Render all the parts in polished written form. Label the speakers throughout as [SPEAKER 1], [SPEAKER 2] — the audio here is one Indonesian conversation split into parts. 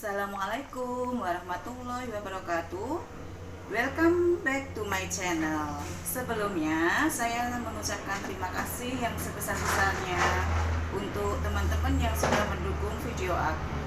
[SPEAKER 1] Assalamualaikum warahmatullahi wabarakatuh. Welcome back to my channel. Sebelumnya saya mengucapkan terima kasih yang sebesar-besarnya untuk teman-teman yang sudah mendukung video aku.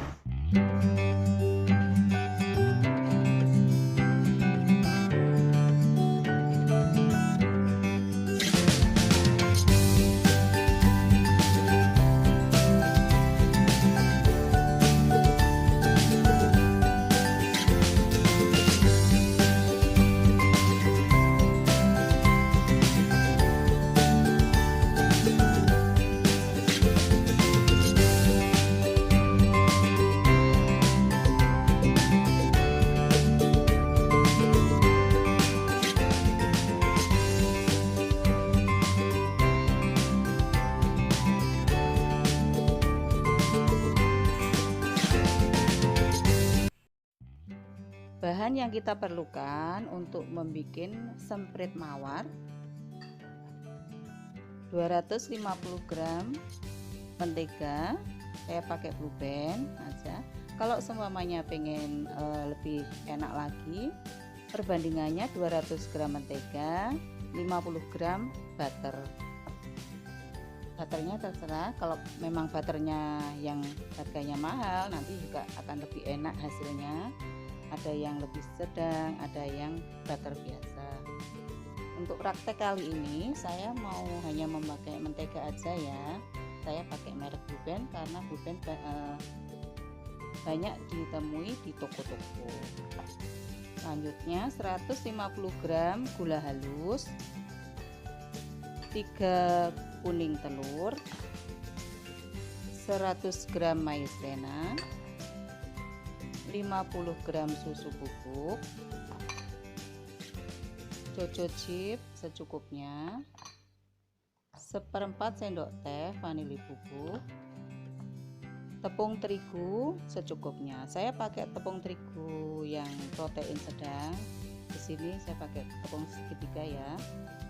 [SPEAKER 1] Bahan yang kita perlukan untuk membuat semprit mawar: 250 gram mentega, saya pakai Blue Band aja. Kalau seumpamanya pengen lebih enak lagi, perbandingannya 200 gram mentega, 50 gram butter. Butternya terserah, kalau memang butternya yang harganya mahal nanti juga akan lebih enak hasilnya. Ada yang lebih sedang, ada yang butter biasa. Untuk praktek kali ini saya mau hanya memakai mentega aja ya. Saya pakai merek Blue Band karena Blue Band banyak ditemui di toko-toko. Selanjutnya 150 gram gula halus, 3 kuning telur, 100 gram maizena, 50 gram susu bubuk, coco chip secukupnya, 1/4 sendok teh vanili bubuk, tepung terigu secukupnya. Saya pakai tepung terigu yang protein sedang. Di sini saya pakai tepung segitiga ya.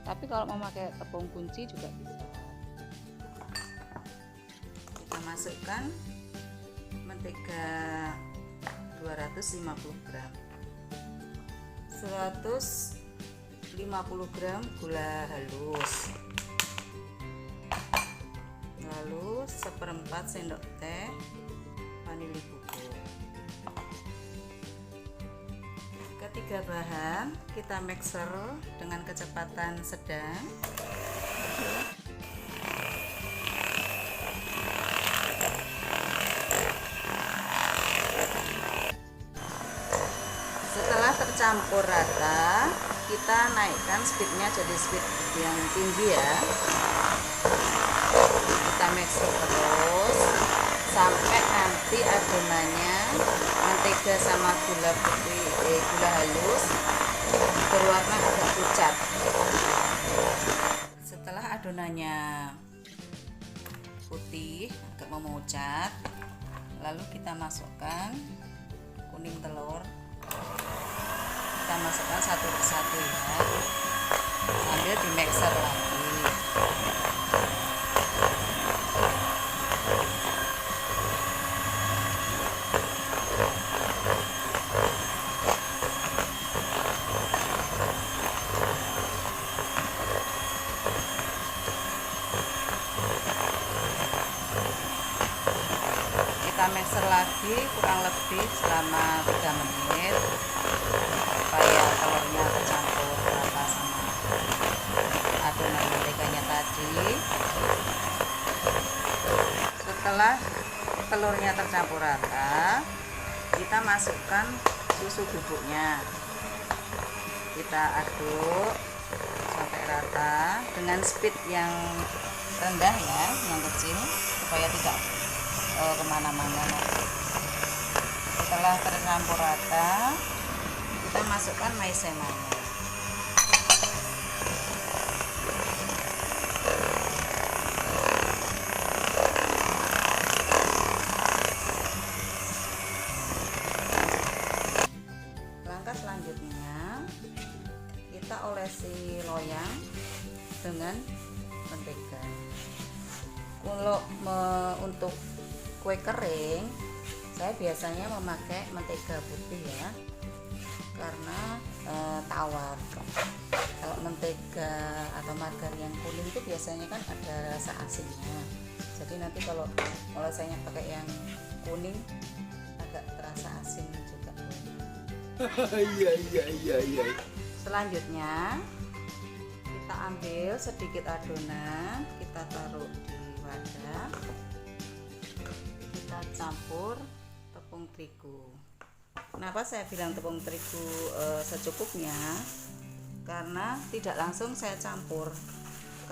[SPEAKER 1] Tapi kalau mau pakai tepung kunci juga bisa. Kita masukkan mentega 250 gram, 150 gram gula halus, lalu 1/4 sendok teh vanili bubuk. Ketiga bahan kita mixer dengan kecepatan sedang. Setelah tercampur rata, kita naikkan speednya jadi speed yang tinggi ya. Kita mixer terus sampai nanti adonannya mentega sama gula halus berwarna agak pucat. Setelah adonannya putih agak memucat, lalu kita masukkan kuning telur. Kita masukkan satu persatu ya, sambil di mixer lagi. Kita mixer lagi kurang lebih selama 3 menit supaya telurnya tercampur rata sama adonan menteganya tadi. Setelah telurnya tercampur rata, kita masukkan susu bubuknya. Kita aduk sampai rata dengan speed yang rendah ya, yang kecil, supaya tidak kemana-mana. Setelah tercampur rata, kita masukkan maizenanya. Langkah selanjutnya kita olesi loyang dengan mentega. Kalau untuk kue kering Saya biasanya memakai mentega putih ya, karena tawar. Kalau mentega atau margarin yang kuning itu biasanya kan ada rasa asinnya. Jadi nanti kalau saya pakai yang kuning agak terasa asin juga. Iya. Selanjutnya kita ambil sedikit adonan, kita taruh di wadah, kita campur tepung terigu. Kenapa saya bilang tepung terigu secukupnya? Karena tidak langsung saya campur,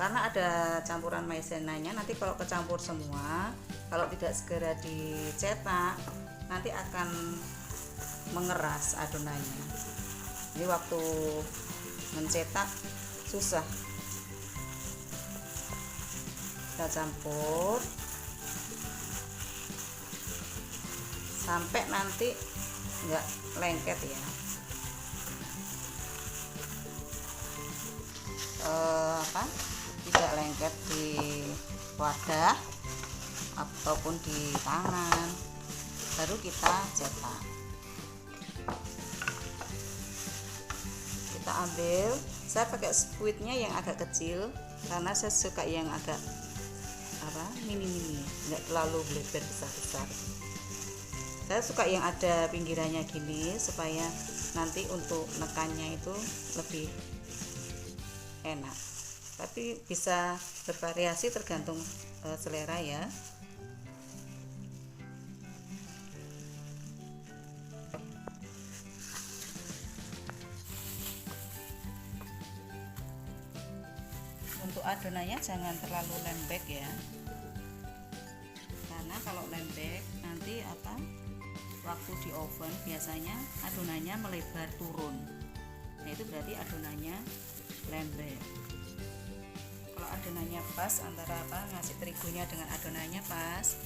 [SPEAKER 1] karena ada campuran maizenanya. Nanti kalau kecampur semua, kalau tidak segera dicetak, nanti akan mengeras adonannya. Ini waktu mencetak susah. Kita campur sampai nanti enggak lengket ya. Tidak lengket di wadah ataupun di tangan, baru kita cetak. Kita ambil, saya pakai squidnya yang agak kecil karena saya suka yang agak mini, nggak terlalu bleber besar. Saya suka yang ada pinggirannya gini supaya nanti untuk nekannya itu lebih enak. Tapi bisa bervariasi tergantung selera ya. Untuk adonannya jangan terlalu lembek ya, karena kalau lembek nanti waktu di oven biasanya adonannya melebar turun. Nah itu berarti adonannya lembek. Kalau adonannya pas, antara ngasih terigunya dengan adonannya pas,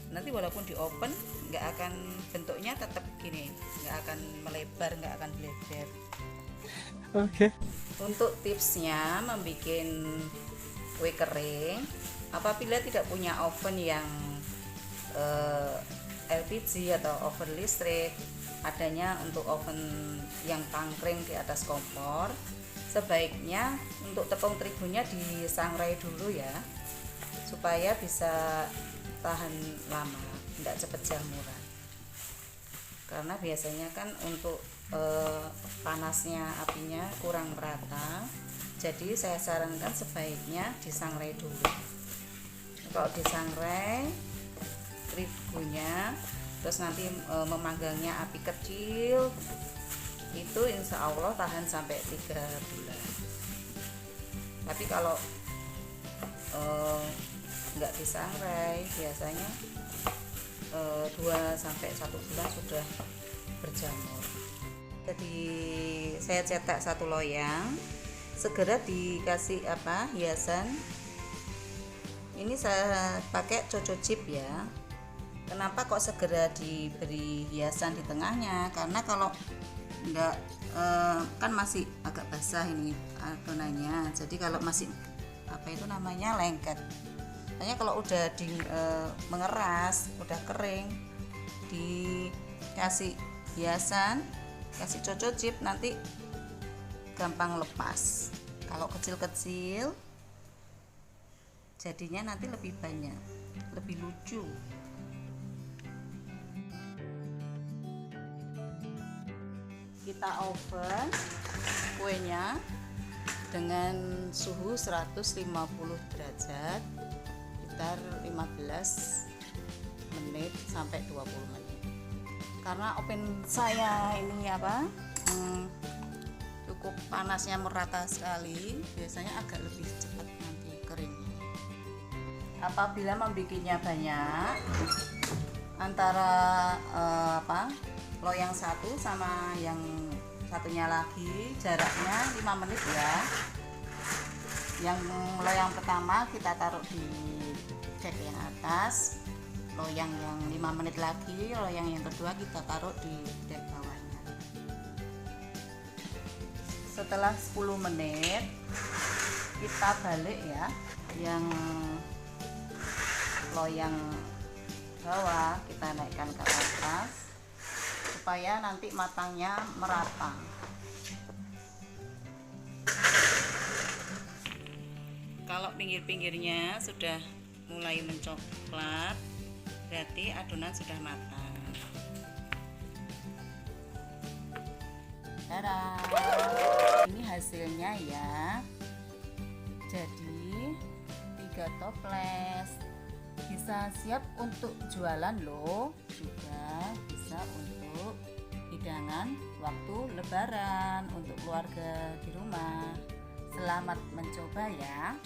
[SPEAKER 1] nanti walaupun di oven nggak akan, bentuknya tetap gini, nggak akan melebar, nggak akan bleber.
[SPEAKER 2] Oke.
[SPEAKER 1] Untuk tipsnya membuat kue kering, apabila tidak punya oven yang LPG atau oven listrik, adanya untuk oven yang pangkring di atas kompor, sebaiknya untuk tepung terigunya disangrai dulu ya, supaya bisa tahan lama, tidak cepat jamuran. Karena biasanya kan untuk panasnya apinya kurang rata, jadi saya sarankan sebaiknya disangrai dulu. Kalau disangrai terigunya, terus nanti memanggangnya api kecil, itu insya Allah tahan sampai 3 bulan. Tapi kalau nggak disangrai, biasanya 2 sampai 1 bulan sudah berjamur. Jadi saya cetak 1 loyang, segera dikasih hiasan. Ini saya pakai coco chip ya. Kenapa kok segera diberi hiasan di tengahnya? Karena kalau enggak kan masih agak basah ini adonannya. Jadi kalau masih lengket. Hanya kalau udah mengeras, udah kering, dikasih hiasan, kasih coco chip, nanti gampang lepas. Kalau kecil-kecil jadinya nanti lebih banyak, lebih lucu. Kita oven kuenya dengan suhu 150 derajat sekitar 15 menit sampai 20 menit. Karena oven saya ini cukup panasnya merata sekali, biasanya agak lebih cepat nanti keringnya. Apabila membikinnya banyak, antara loyang satu sama yang satunya lagi jaraknya 5 menit ya. Yang loyang pertama kita taruh di dek yang atas, loyang yang 5 menit lagi, loyang yang kedua kita taruh di dek bawahnya. Setelah 10 menit kita balik ya, yang loyang bawah, kita naikkan ke atas supaya nanti matangnya merata. Kalau pinggir-pinggirnya sudah mulai mencoklat, berarti adonan sudah matang. Tada! Ini hasilnya ya. Jadi 3 toples. Bisa siap untuk jualan loh, juga bisa untuk hidangan waktu lebaran untuk keluarga di rumah. Selamat mencoba ya.